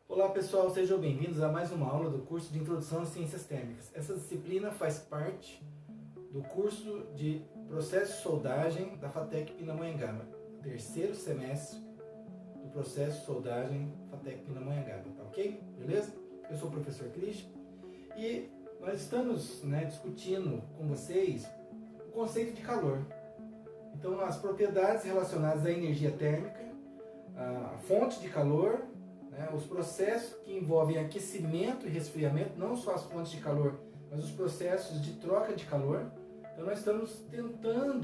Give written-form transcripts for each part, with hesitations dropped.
Olá pessoal, sejam bem-vindos a mais uma aula do curso de Introdução às Ciências Térmicas. Essa disciplina faz parte do curso de Processo de Soldagem da FATEC Pindamonhangaba, terceiro semestre do Processo de Soldagem FATEC Pindamonhangaba, tá ok? Beleza? Eu sou o professor Cristian e nós estamos discutindo com vocês o conceito de calor. Então, as propriedades relacionadas à energia térmica, a fonte de calor, os processos que envolvem aquecimento e resfriamento, não só as fontes de calor, mas os processos de troca de calor. Então nós estamos tentando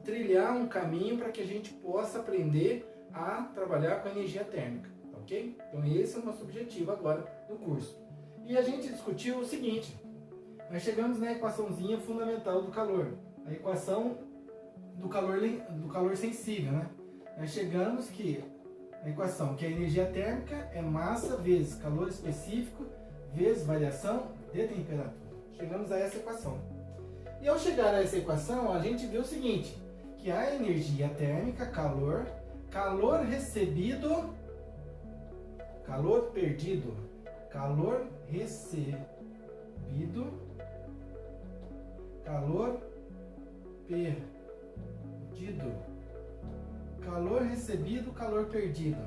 trilhar um caminho para que a gente possa aprender a trabalhar com a energia térmica, tá ok? Então esse é o nosso objetivo agora no curso. E a gente discutiu o seguinte, nós chegamos na equaçãozinha fundamental do calor, a equação do calor sensível, Nós chegamos que a equação que a energia térmica é massa vezes calor específico vezes variação de temperatura. Chegamos a essa equação. E ao chegar a essa equação, a gente viu o seguinte, que a energia térmica, calor recebido, calor perdido, calor recebido, calor perdido, calor recebido, calor perdido.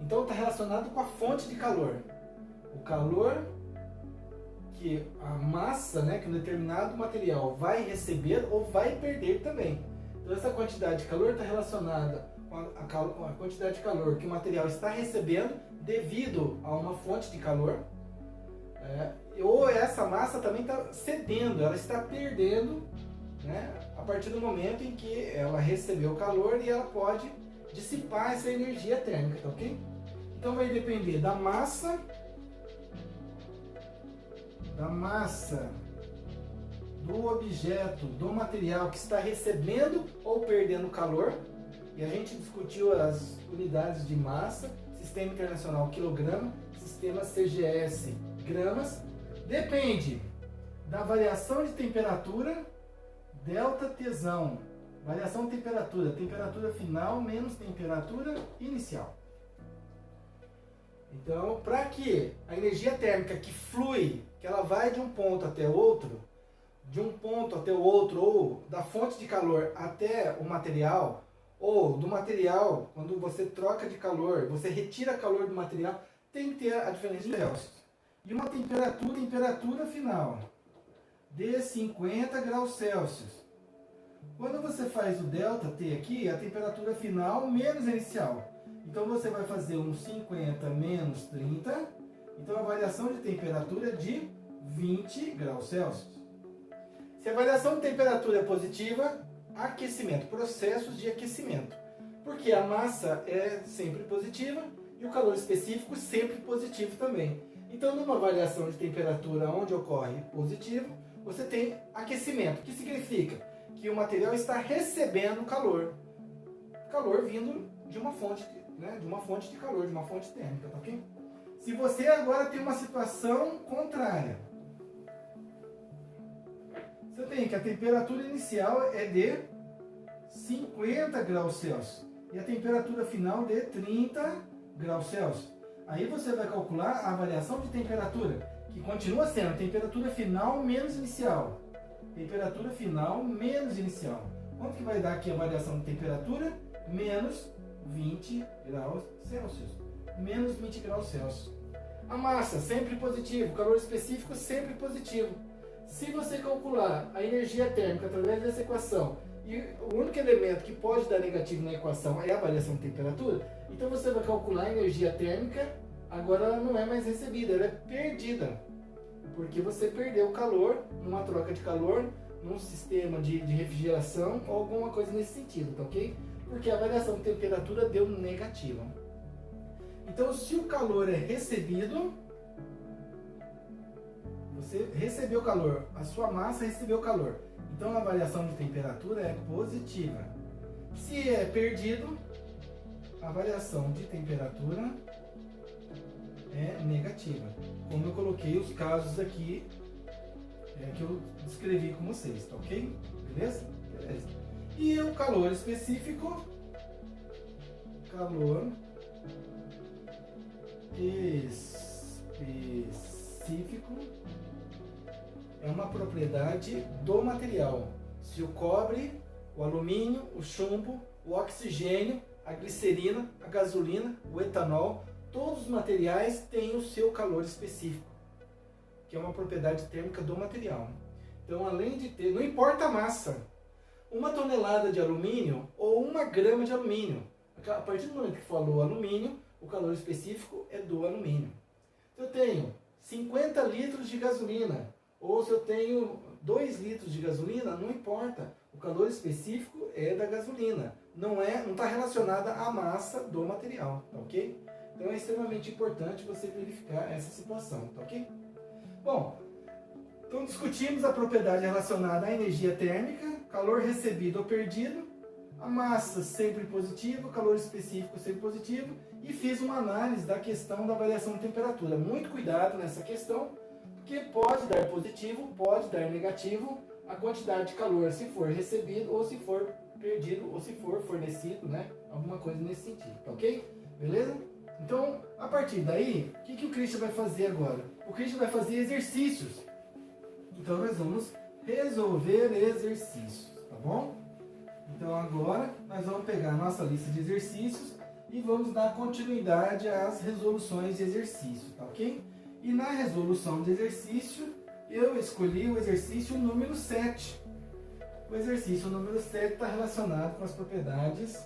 Então está relacionado com a fonte de calor. O calor que a massa, que um determinado material vai receber ou vai perder também. Então essa quantidade de calor está relacionada com a quantidade de calor que o material está recebendo devido a uma fonte de calor. Ou essa massa também está cedendo, ela está perdendo, a partir do momento em que ela recebeu calor e ela pode dissipar essa energia térmica, tá ok? Então vai depender da massa do objeto, do material que está recebendo ou perdendo calor. E a gente discutiu as unidades de massa, Sistema Internacional quilograma, Sistema CGS gramas. Depende da variação de temperatura, delta Tsão, variação de temperatura, temperatura final menos temperatura inicial. Então, para que a energia térmica que flui, que ela vai de um ponto até outro, ou da fonte de calor até o material, ou do material, quando você troca de calor, você retira calor do material, tem que ter a diferença de Celsius. E uma temperatura final de 50 graus Celsius. Quando você faz o ΔT aqui, a temperatura final menos a inicial. Então você vai fazer um 50 menos 30. Então a variação de temperatura é de 20 graus Celsius. Se a variação de temperatura é positiva, aquecimento, processos de aquecimento. Porque a massa é sempre positiva e o calor específico sempre positivo também. Então numa variação de temperatura onde ocorre positivo, você tem aquecimento, que significa que o material está recebendo calor vindo de uma fonte, de uma fonte de calor, de uma fonte térmica, tá ok? Se você agora tem uma situação contrária, você tem que a temperatura inicial é de 50 graus Celsius e a temperatura final de 30 graus Celsius. Aí você vai calcular a variação de temperatura, que continua sendo temperatura final menos inicial. Temperatura final menos inicial. Quanto que vai dar aqui a variação de temperatura? Menos 20 graus Celsius. Menos 20 graus Celsius. A massa sempre positivo, o calor específico sempre positivo. Se você calcular a energia térmica através dessa equação, e o único elemento que pode dar negativo na equação é a variação de temperatura, então você vai calcular a energia térmica, agora ela não é mais recebida, ela é perdida. Porque você perdeu o calor numa troca de calor, num sistema de refrigeração ou alguma coisa nesse sentido, tá ok? Porque a variação de temperatura deu negativa. Então, se o calor é recebido, você recebeu calor, a sua massa recebeu calor. Então, a variação de temperatura é positiva. Se é perdido, a variação de temperatura é negativa. Como eu coloquei os casos aqui que eu descrevi com vocês, tá ok? Beleza? Beleza. E o calor específico, calor propriedade do material. Se o cobre, o alumínio, o chumbo, o oxigênio, a glicerina, a gasolina, o etanol, todos os materiais têm o seu calor específico, que é uma propriedade térmica do material. Então, além de ter, não importa a massa, 1 tonelada de alumínio ou 1 grama de alumínio, a partir do momento que falou alumínio, o calor específico é do alumínio. Se eu tenho 50 litros de gasolina, ou se eu tenho 2 litros de gasolina, não importa, o calor específico é da gasolina, não está relacionada à massa do material, tá ok? Então é extremamente importante você verificar essa situação, tá ok? Bom, então discutimos a propriedade relacionada à energia térmica, calor recebido ou perdido, a massa sempre positiva, o calor específico sempre positivo, e fiz uma análise da questão da variação de temperatura. Muito cuidado nessa questão, porque pode dar positivo, pode dar negativo a quantidade de calor, se for recebido ou se for perdido ou se for fornecido, né? Alguma coisa nesse sentido, tá ok? Beleza? Então, a partir daí, o que o Christian vai fazer agora? O Christian vai fazer exercícios. Então, nós vamos resolver exercícios, tá bom? Então, agora, nós vamos pegar a nossa lista de exercícios e vamos dar continuidade às resoluções de exercício, tá ok? E na resolução de exercício, eu escolhi o exercício número 7. O exercício número 7 está relacionado com as propriedades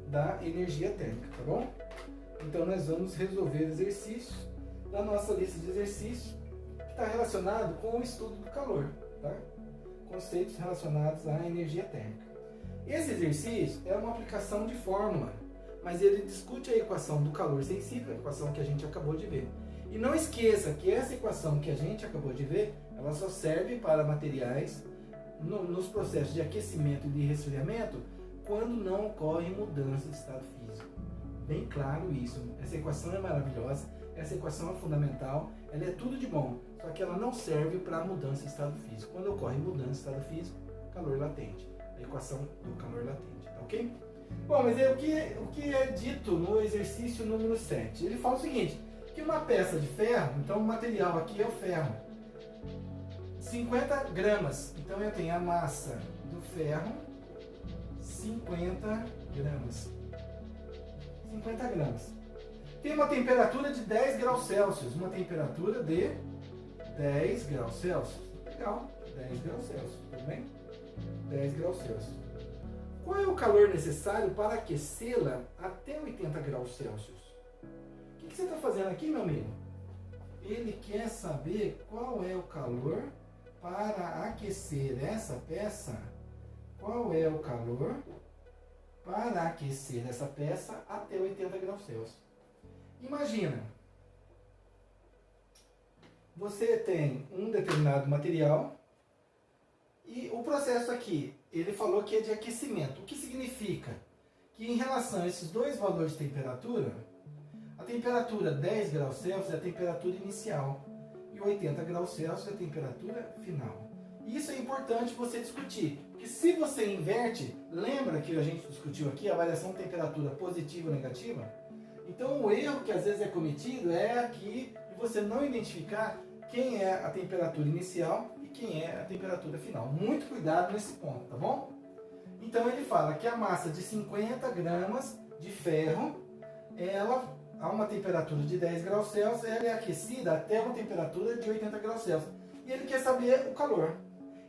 da energia térmica, tá bom? Então, nós vamos resolver exercícios da nossa lista de exercícios que está relacionado com o estudo do calor, tá? Conceitos relacionados à energia térmica. Esse exercício é uma aplicação de fórmula, mas ele discute a equação do calor sensível, a equação que a gente acabou de ver. E não esqueça que essa equação que a gente acabou de ver, ela só serve para materiais nos processos de aquecimento e de resfriamento quando não ocorre mudança de estado físico. Bem claro isso. Essa equação é maravilhosa, essa equação é fundamental, ela é tudo de bom, só que ela não serve para mudança de estado físico. Quando ocorre mudança de estado físico, calor latente. A equação do calor latente, tá ok? Bom, mas o que é dito no exercício número 7? Ele fala o seguinte, que uma peça de ferro, então o material aqui é o ferro, 50 gramas, então eu tenho a massa do ferro, 50 gramas. 50 gramas. Tem uma temperatura de 10 graus Celsius, uma temperatura de 10 graus Celsius. Legal, 10 graus Celsius, tudo bem? 10 graus Celsius. Qual é o calor necessário para aquecê-la até 80 graus Celsius? O que você está fazendo aqui, meu amigo? Ele quer saber qual é o calor para aquecer essa peça. Qual é o calor para aquecer essa peça até 80 graus Celsius? Imagina, você tem um determinado material e o processo aqui, ele falou que é de aquecimento. O que significa? Que em relação a esses dois valores de temperatura, a temperatura 10 graus Celsius é a temperatura inicial e 80 graus Celsius é a temperatura final. Isso é importante você discutir, porque se você inverte, lembra que a gente discutiu aqui a variação de temperatura positiva ou negativa? Então o erro que às vezes é cometido é aqui de você não identificar quem é a temperatura inicial e quem é a temperatura final. Muito cuidado nesse ponto, tá bom? Então ele fala que a massa de 50 gramas de ferro, ela a uma temperatura de 10 graus Celsius, ela é aquecida até uma temperatura de 80 graus Celsius. E ele quer saber o calor.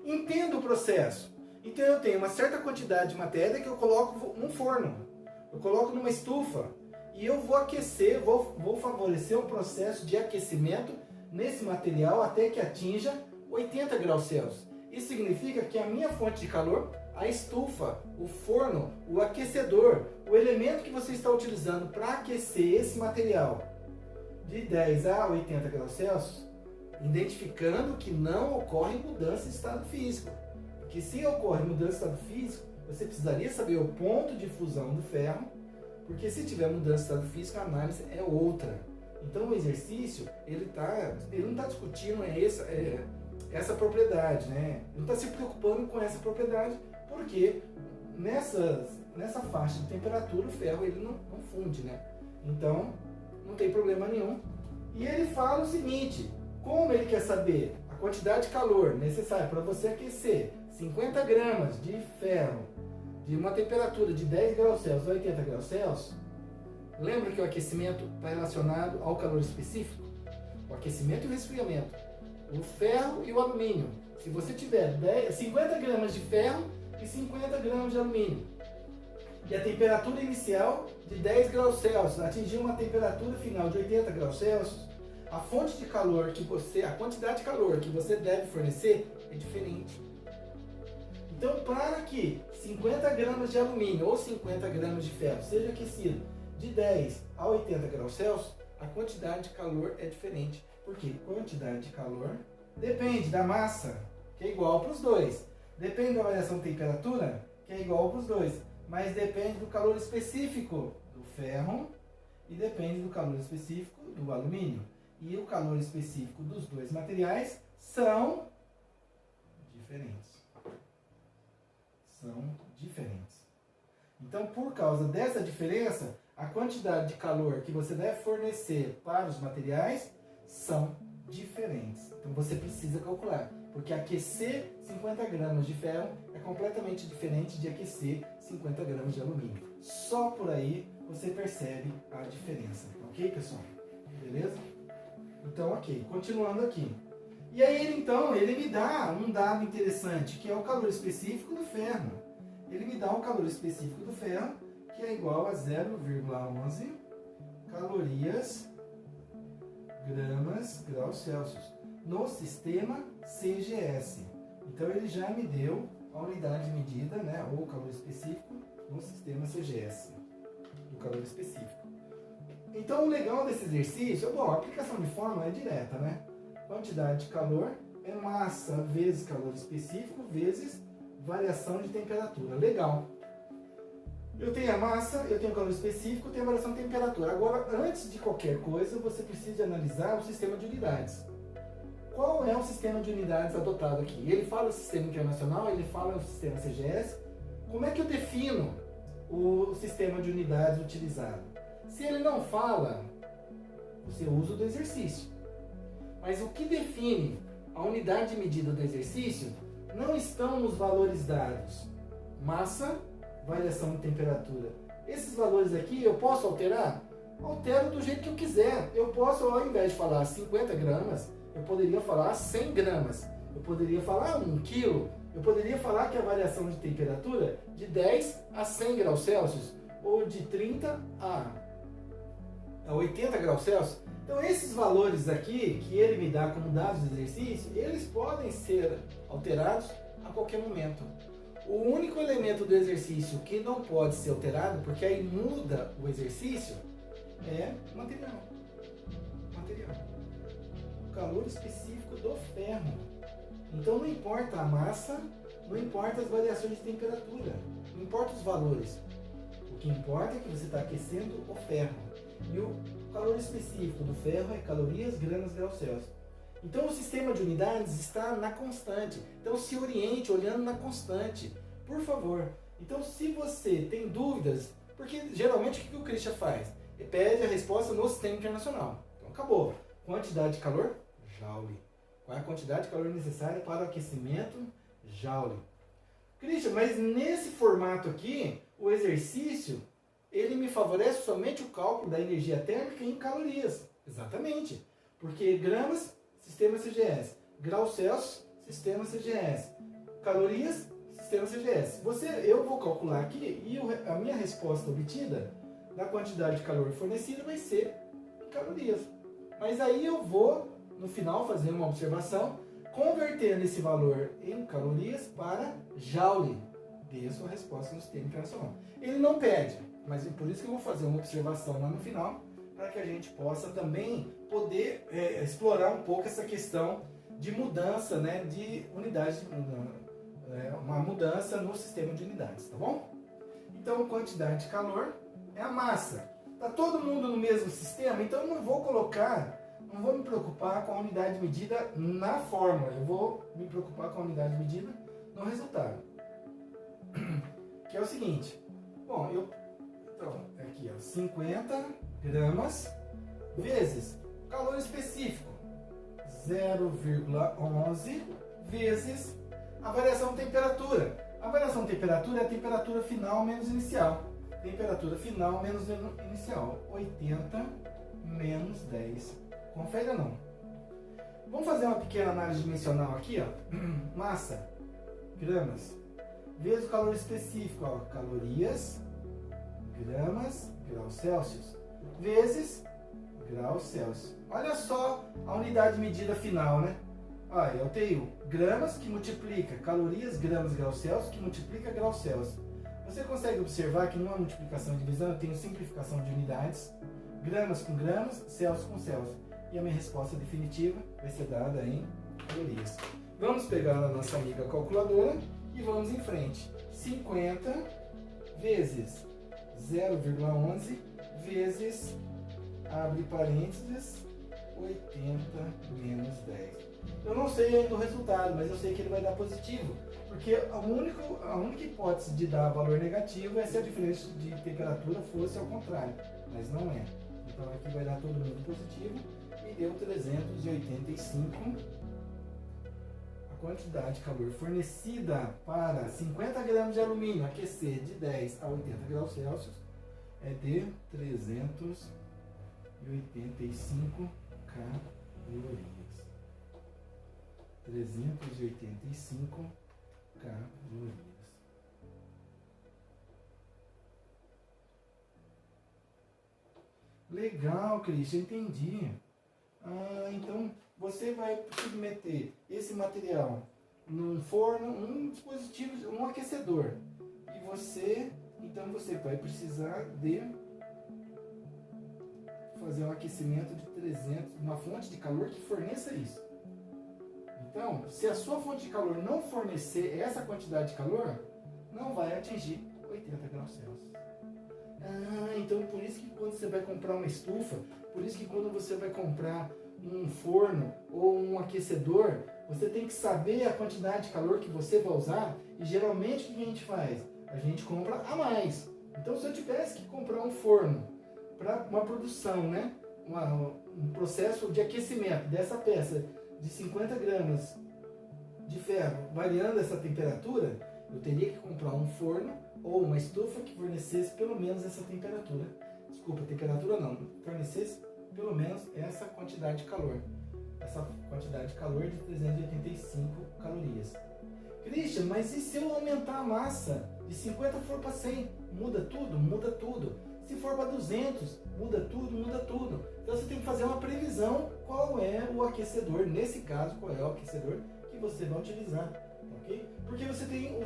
Entenda o processo. Então eu tenho uma certa quantidade de matéria que eu coloco num forno, eu coloco numa estufa e eu vou aquecer, vou favorecer um processo de aquecimento nesse material até que atinja 80 graus Celsius. Isso significa que a minha fonte de calor, a estufa, o forno, o aquecedor, o elemento que você está utilizando para aquecer esse material de 10 a 80 graus Celsius, identificando que não ocorre mudança de estado físico. Porque se ocorre mudança de estado físico, você precisaria saber o ponto de fusão do ferro, porque se tiver mudança de estado físico, a análise é outra. Então o exercício, ele não está discutindo essa propriedade, né? Ele não está se preocupando com essa propriedade, porque nessa faixa de temperatura o ferro ele não funde, né? Então não tem problema nenhum. E ele fala o seguinte, Como ele quer saber a quantidade de calor necessária para você aquecer 50 gramas de ferro de uma temperatura de 10 graus Celsius a 80 graus Celsius, lembra que o aquecimento está relacionado ao calor específico? O aquecimento e o resfriamento. O ferro e o alumínio. Se você tiver 50 gramas de ferro e 50 gramas de alumínio, e a temperatura inicial de 10 graus Celsius atingir uma temperatura final de 80 graus Celsius, a fonte de calor a quantidade de calor que você deve fornecer é diferente. Então, para que 50 gramas de alumínio ou 50 gramas de ferro seja aquecido de 10 a 80 graus Celsius, a quantidade de calor é diferente. Porque quantidade de calor depende da massa, que é igual para os dois. Depende da variação de temperatura, que é igual para os dois. Mas depende do calor específico do ferro e depende do calor específico do alumínio. E o calor específico dos dois materiais são diferentes. Então, por causa dessa diferença, a quantidade de calor que você deve fornecer para os materiais são diferentes. Então, você precisa calcular, porque aquecer 50 gramas de ferro é completamente diferente de aquecer 50 gramas de alumínio. Só por aí você percebe a diferença. Ok, pessoal? Beleza? Então, ok. Continuando aqui. E aí, ele me dá um dado interessante, que é o calor específico do ferro. Ele me dá um calor específico do ferro, que é igual a 0,11 calorias graus Celsius no sistema CGS. Então, ele já me deu a unidade de medida, né, ou calor específico no sistema CGS, do calor específico. Então, o legal desse exercício, bom, a aplicação de fórmula é direta, né? Quantidade de calor é massa vezes calor específico vezes variação de temperatura. Legal. Eu tenho a massa, eu tenho o calor específico, eu tenho a variação de temperatura. Agora, antes de qualquer coisa, você precisa analisar o sistema de unidades. Qual é o sistema de unidades adotado aqui? Ele fala o sistema internacional, ele fala o sistema CGS. Como é que eu defino o sistema de unidades utilizado? Se ele não fala, você usa o do exercício. Mas o que define a unidade de medida do exercício não estão nos valores dados. Massa, variação de temperatura. Esses valores aqui eu posso alterar? Altero do jeito que eu quiser. Eu posso, ao invés de falar 50 gramas, eu poderia falar 100 gramas. Eu poderia falar 1 quilo. Eu poderia falar que a variação de temperatura de 10 a 100 graus Celsius ou de 30 a 80 graus Celsius. Então, esses valores aqui, que ele me dá como dados de exercício, eles podem ser alterados a qualquer momento. O único elemento do exercício que não pode ser alterado, porque aí muda o exercício, é o material. O calor específico do ferro. Então, não importa a massa, não importa as variações de temperatura, não importa os valores. O que importa é que você está aquecendo o ferro. E o calor específico do ferro é calorias, gramas, graus Celsius. Então, o sistema de unidades está na constante. Então, se oriente olhando na constante, por favor. Então, se você tem dúvidas, porque geralmente o que o Christian faz? Ele pede a resposta no sistema internacional. Então, acabou. Quantidade de calor? Joule. Qual é a quantidade de calor necessária para o aquecimento? Joule. Christian, mas nesse formato aqui, o exercício, ele me favorece somente o cálculo da energia térmica em calorias. Exatamente. Porque gramas, sistema CGS. Graus Celsius, sistema CGS. Calorias, sistema CGS. Eu vou calcular aqui e a minha resposta obtida da quantidade de calor fornecida vai ser em calorias. Mas aí eu vou, no final, fazer uma observação, convertendo esse valor em calorias para joule. Dê a sua resposta no sistema internacional. Ele não pede, mas é por isso que eu vou fazer uma observação lá no final, para que a gente possa também poder explorar um pouco essa questão de mudança, né, de unidades, uma mudança no sistema de unidades, tá bom? Então, quantidade de calor é a massa. Está todo mundo no mesmo sistema, então eu não vou me preocupar com a unidade medida na fórmula, eu vou me preocupar com a unidade medida no resultado. Que é o seguinte, bom, então, aqui ó, 50 gramas vezes calor específico, 0,11 vezes a variação de temperatura. A variação de temperatura é a temperatura final menos inicial. Temperatura final menos inicial. 80 menos 10. Confere ou não? Vamos fazer uma pequena análise dimensional aqui, ó. Massa, gramas, vezes o calor específico, ó. Calorias, gramas, graus Celsius, vezes graus Celsius. Olha só a unidade de medida final, né? Olha, eu tenho gramas que multiplica calorias, gramas, graus Celsius, que multiplica graus Celsius. Você consegue observar que numa multiplicação e divisão eu tenho simplificação de unidades, gramas com gramas, Celsius com Celsius. E a minha resposta definitiva vai ser dada em calorias. Vamos pegar a nossa amiga calculadora e vamos em frente. 50 vezes 0,11 vezes, abre parênteses, 80 menos 10. Eu não sei ainda o resultado, mas eu sei que ele vai dar positivo. Porque a única hipótese de dar valor negativo é se a diferença de temperatura fosse ao contrário. Mas não é. Então aqui vai dar todo mundo positivo. E deu 385. A quantidade de calor fornecida para 50 gramas de alumínio aquecer de 10 a 80 graus Celsius é de 385 calorias. 385 calorias. Legal, Cristian, entendi. Então você vai submeter esse material num forno, um dispositivo, um aquecedor. E então você vai precisar de fazer um aquecimento de 300, uma fonte de calor que forneça isso. Então, se a sua fonte de calor não fornecer essa quantidade de calor, não vai atingir 80 graus Celsius. Então por isso que quando você vai comprar uma estufa, por isso que quando você vai comprar um forno ou um aquecedor, você tem que saber a quantidade de calor que você vai usar. E geralmente o que a gente faz? A gente compra a mais. Então se eu tivesse que comprar um forno para uma produção, né? Um processo de aquecimento dessa peça de 50 gramas de ferro, variando essa temperatura, eu teria que comprar um forno ou uma estufa que fornecesse pelo menos essa temperatura. Desculpa, temperatura não, fornecesse pelo menos essa quantidade de calor. Essa quantidade de calor de 385 calorias. Christian, mas e se eu aumentar a massa de 50 for para 100? Muda tudo? Muda tudo. Se for para 200, muda tudo, muda tudo. Então você tem que fazer uma previsão qual é o aquecedor, nesse caso, qual é o aquecedor que você vai utilizar, ok? Porque você tem a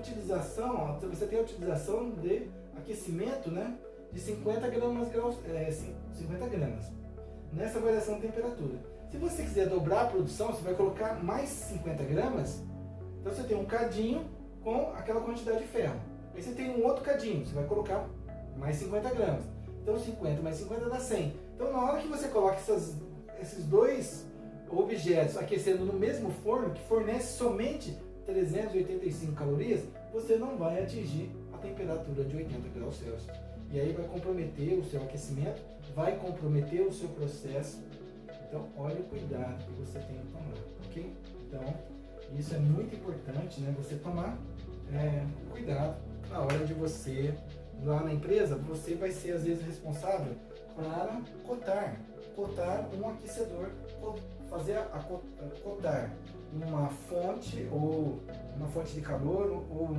utilização de aquecimento, né, de 50 gramas, 50 gramas, nessa variação de temperatura. Se você quiser dobrar a produção, você vai colocar mais 50 gramas, então você tem um cadinho com aquela quantidade de ferro. Aí você tem um outro cadinho, você vai colocar mais 50 gramas. Então 50 mais 50 dá 100. Então na hora que você coloca esses dois objetos aquecendo no mesmo forno, que fornece somente 385 calorias, você não vai atingir a temperatura de 80 graus Celsius. E aí vai comprometer o seu aquecimento, vai comprometer o seu processo. Então olha o cuidado que você tem que tomar, ok? Então isso é muito importante, né? Você tomar cuidado na hora de você, lá na empresa, você vai ser às vezes responsável para cotar um aquecedor, cotar uma fonte ou uma fonte de calor ou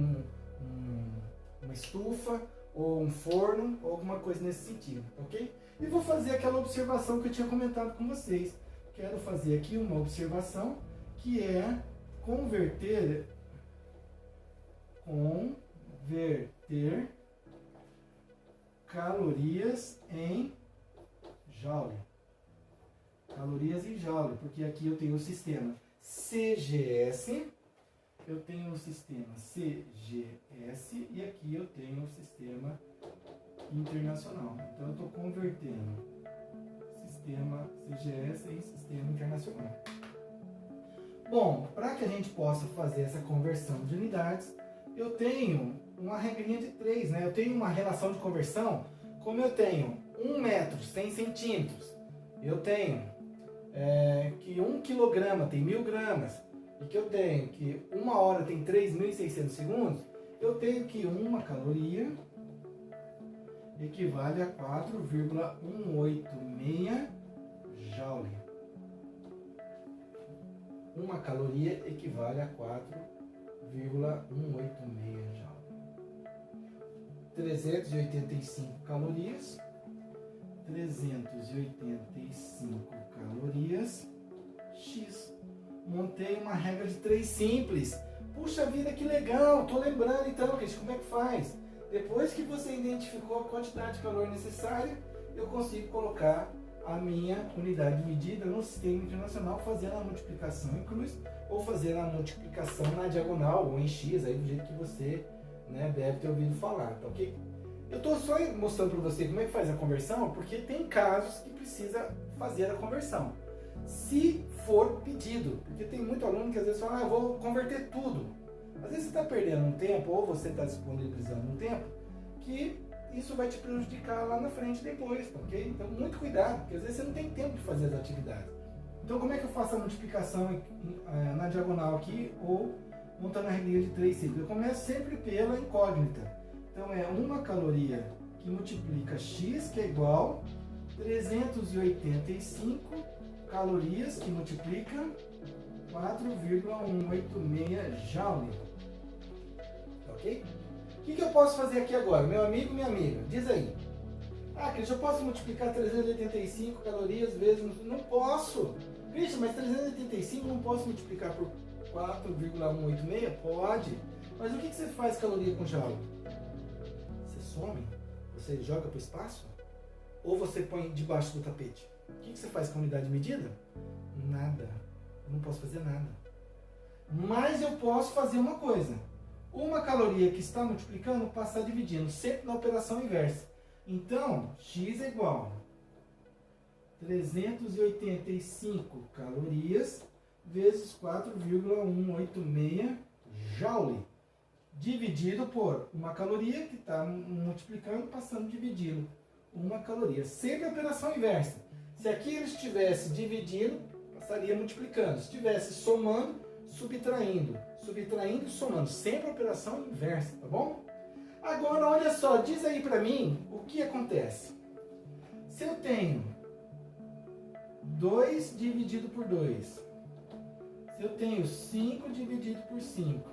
uma estufa ou um forno ou alguma coisa nesse sentido, ok? E vou fazer aquela observação que eu tinha comentado com vocês. Quero fazer aqui uma observação que é converter calorias em joule. Calorias em joule, porque aqui eu tenho o sistema CGS, eu tenho o sistema CGS e aqui eu tenho o sistema internacional. Então eu estou convertendo sistema CGS em sistema internacional. Bom, para que a gente possa fazer essa conversão de unidades, eu tenho uma regrinha de 3, né? Eu tenho uma relação de conversão, como eu tenho 1 metro, 100 centímetros, eu tenho que 1 quilograma tem 1000 gramas, e que eu tenho que 1 hora tem 3.600 segundos, eu tenho que 1 caloria equivale a 4,186 joule. 1 caloria equivale a 4,186 joule. 385 calorias. 385 calorias. X. Montei uma regra de 3 simples. Puxa vida, que legal! Tô lembrando então, gente, como é que faz? Depois que você identificou a quantidade de calor necessária, eu consigo colocar a minha unidade de medida no sistema internacional, fazendo a multiplicação em cruz ou fazendo a multiplicação na diagonal ou em X, aí do jeito que você, né, deve ter ouvido falar, tá ok? Eu estou só mostrando para você como é que faz a conversão, porque tem casos que precisa fazer a conversão. Se for pedido, porque tem muito aluno que às vezes fala, eu vou converter tudo. Às vezes você está perdendo um tempo, ou você está disponibilizando um tempo, que isso vai te prejudicar lá na frente depois, tá ok? Então, muito cuidado, porque às vezes você não tem tempo de fazer as atividades. Então, como é que eu faço a multiplicação na diagonal aqui, ou montando a regrinha de 3 simples? Eu começo sempre pela incógnita. Então, é 1 caloria que multiplica X, que é igual a 385 calorias, que multiplica 4,186 joule. Ok? O que eu posso fazer aqui agora? Meu amigo, minha amiga, diz aí. Cris, eu posso multiplicar 385 calorias vezes... Não posso. Cris, mas 385 não posso multiplicar por 4,186? Pode. Mas o que você faz caloria com joule? Você some? Você joga para o espaço? Ou você põe debaixo do tapete? O que você faz com a unidade de medida? Nada. Eu não posso fazer nada. Mas eu posso fazer uma coisa. 1 caloria que está multiplicando, passar dividindo, sempre na operação inversa. Então, X é igual a 385 calorias vezes 4,186 joule. Dividido por 1 caloria que está multiplicando, passando dividindo. 1 caloria. Sempre a operação inversa. Se aqui ele estivesse dividindo, passaria multiplicando. Se estivesse somando, subtraindo. Subtraindo, somando. Sempre a operação inversa, tá bom? Agora, olha só, diz aí pra mim o que acontece. Se eu tenho 2 dividido por 2, se eu tenho 5 dividido por 5,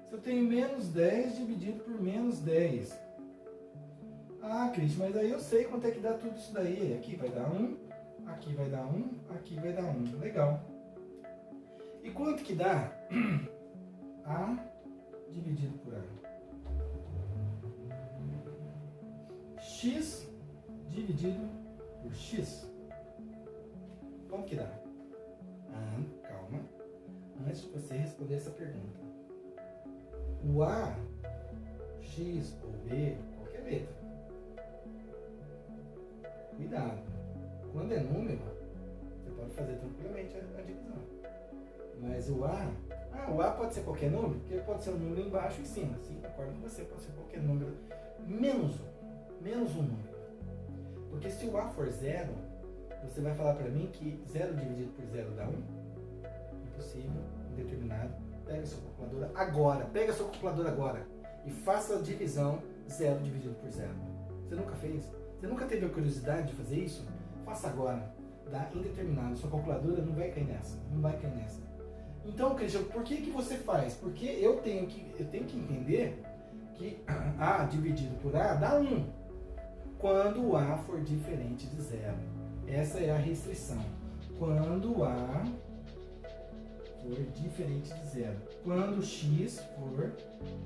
se eu tenho menos 10 dividido por menos 10. Cris, mas aí eu sei quanto é que dá tudo isso daí. Aqui vai dar 1, aqui vai dar 1, aqui vai dar 1. Legal. E quanto que dá A dividido por A? X dividido por X. Quanto que dá? Calma. Antes de você responder essa pergunta. O A, X ou B, qualquer letra. Cuidado. Quando é número, você pode fazer tranquilamente a divisão. Mas o A pode ser qualquer número, porque pode ser um número embaixo e em cima. Sim, concordo com você, pode ser qualquer número, menos um número. Porque se o A for 0, você vai falar para mim que 0 dividido por 0 dá 1? Impossível, indeterminado. Pega a sua calculadora agora e faça a divisão 0 dividido por 0. Você nunca fez? Você nunca teve a curiosidade de fazer isso? Faça agora. Dá indeterminado. Sua calculadora não vai cair nessa. Não vai cair nessa. Então, Cristian, por que você faz? Porque eu tenho que entender que A dividido por A dá 1. Quando o A for diferente de 0. Essa é a restrição. Quando o A for diferente de 0. Quando o X for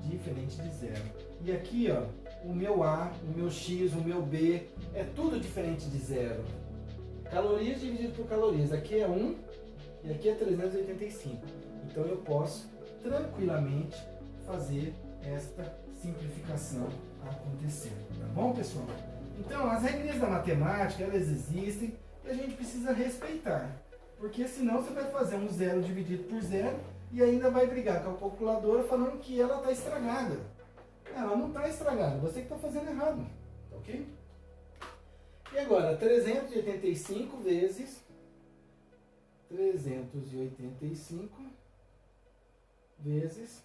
diferente de 0. E aqui, ó, o meu A, o meu X, o meu B, é tudo diferente de 0. Calorias dividido por calorias. Aqui é 1 e aqui é 385. Então eu posso tranquilamente fazer esta simplificação acontecer. Tá bom, pessoal? Então, as regras da matemática, elas existem e a gente precisa respeitar. Porque senão você vai fazer um 0 dividido por 0 e ainda vai brigar com a calculadora falando que ela está estragada. Ela não está estragada, você que está fazendo errado. Ok? E agora, 385 vezes 385 vezes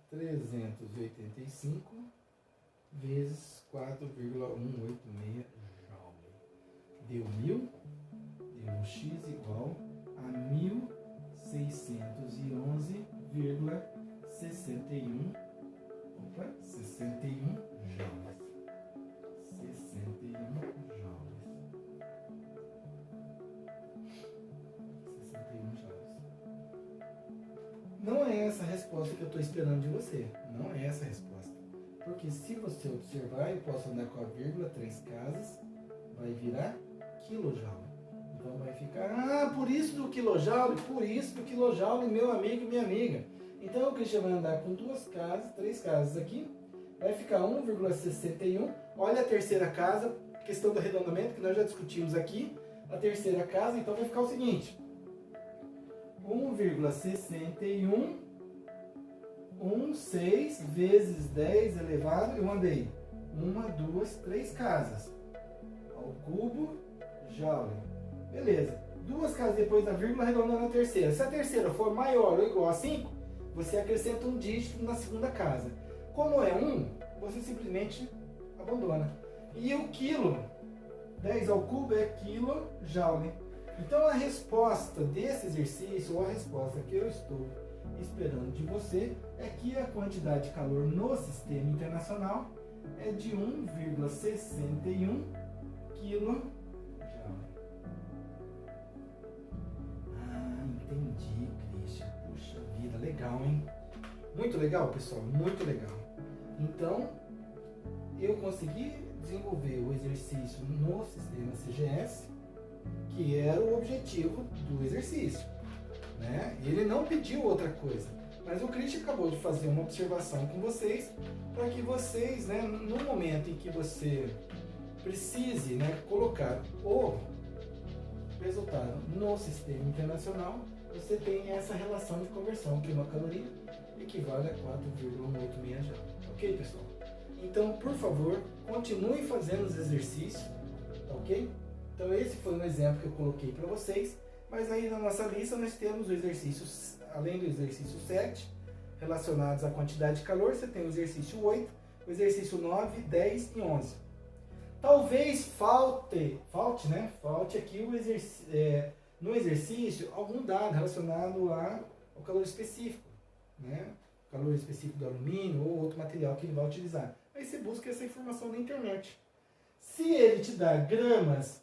385 vezes 4,186 joule. Deu 1000, deu um x igual a 1611,61 61 joules. 61 joules. 61 joules. Não é essa a resposta que eu estou esperando de você. Não é essa a resposta. Porque se você observar, eu posso andar com a vírgula, 3 casas, vai virar quilojoule. Então vai ficar, por isso do quilojoule, meu amigo e minha amiga. Então o Christian vai andar com 2 casas, 3 casas aqui, vai ficar 1,61. Olha a terceira casa, questão do arredondamento que nós já discutimos aqui. A terceira casa, então vai ficar o seguinte: 1,61 16 vezes 10 elevado, eu andei 1, 2, 3 casas ao cubo joule. Beleza. 2 casas depois da vírgula, arredondando na terceira. Se a terceira for maior ou igual a 5, você acrescenta um dígito na segunda casa. Como é 1, você simplesmente abandona. E o quilo, 10 ao cubo é quilojoule. Então a resposta desse exercício, ou a resposta que eu estou esperando de você, é que a quantidade de calor no sistema internacional é de 1,61 kJ. Ah, entendi, Christian. Puxa vida, legal, hein? Muito legal, pessoal, muito legal. Então, eu consegui desenvolver o exercício no sistema CGS, que era o objetivo do exercício, né? Ele não pediu outra coisa, mas o Christian acabou de fazer uma observação com vocês, para que vocês, né, no momento em que você precise, né, colocar o resultado no sistema internacional, você tem essa relação de conversão, que uma caloria equivale a 4,186 joule. Ok, pessoal? Então, por favor, continue fazendo os exercícios, ok? Então, esse foi um exemplo que eu coloquei para vocês, mas aí na nossa lista nós temos o exercício, além do exercício 7, relacionados à quantidade de calor, você tem o exercício 8, o exercício 9, 10 e 11. Talvez falte aqui no exercício algum dado relacionado ao calor específico, né? Calor específico do alumínio ou outro material que ele vai utilizar. Aí você busca essa informação na internet. Se ele te dá graus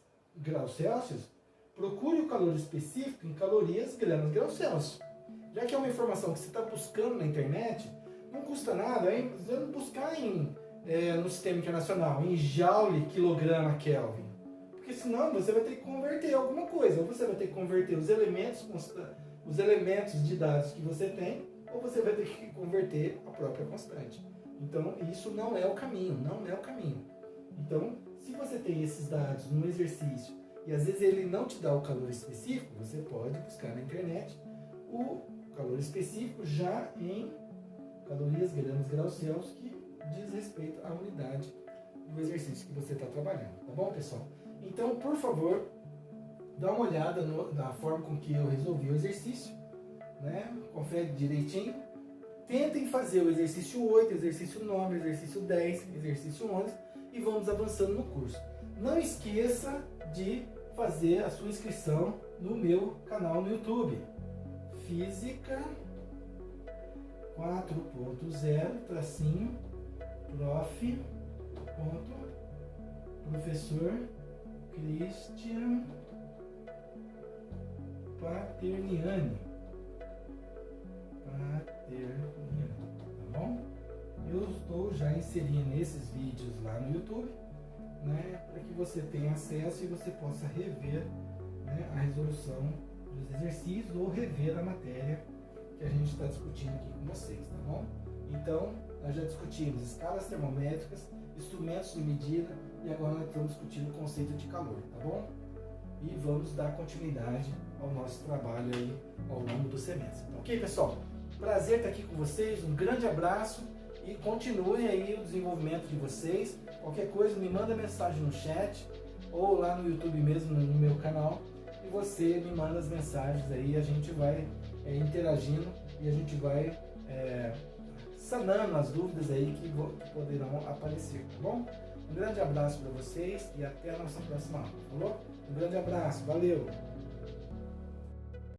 Celsius, procure o calor específico em calorias graus Celsius. Já que é uma informação que você está buscando na internet, não custa nada você buscar no sistema internacional, em joule, quilograma, Kelvin. Porque senão você vai ter que converter alguma coisa. Ou você vai ter que converter os elementos de dados que você tem, ou você vai ter que converter a própria constante. Então, isso não é o caminho, Então, se você tem esses dados no exercício, e às vezes ele não te dá o calor específico, você pode buscar na internet o calor específico já em calorias graus Celsius, que diz respeito à unidade do exercício que você está trabalhando, tá bom, pessoal? Então, por favor, dá uma olhada na forma com que eu resolvi o exercício, né? Confere direitinho. Tentem fazer o exercício 8, exercício 9, exercício 10, exercício 11 e vamos avançando no curso. Não esqueça de fazer a sua inscrição no meu canal no YouTube, Física 4.0 Professor Christian Paterniani, tá bom? Eu estou já inserindo esses vídeos lá no YouTube, né, para que você tenha acesso e você possa rever, né, a resolução dos exercícios ou rever a matéria que a gente está discutindo aqui com vocês, tá bom? Então, nós já discutimos escalas termométricas, instrumentos de medida e agora nós estamos discutindo o conceito de calor, tá bom? E vamos dar continuidade ao nosso trabalho aí ao longo do semestre. Então, ok, pessoal? Prazer estar aqui com vocês, um grande abraço e continuem aí o desenvolvimento de vocês. Qualquer coisa, me manda mensagem no chat, ou lá no YouTube mesmo, no meu canal, e você me manda as mensagens aí, a gente vai interagindo e a gente vai sanando as dúvidas aí que poderão aparecer, tá bom? Um grande abraço para vocês e até a nossa próxima aula, falou? Um grande abraço, valeu!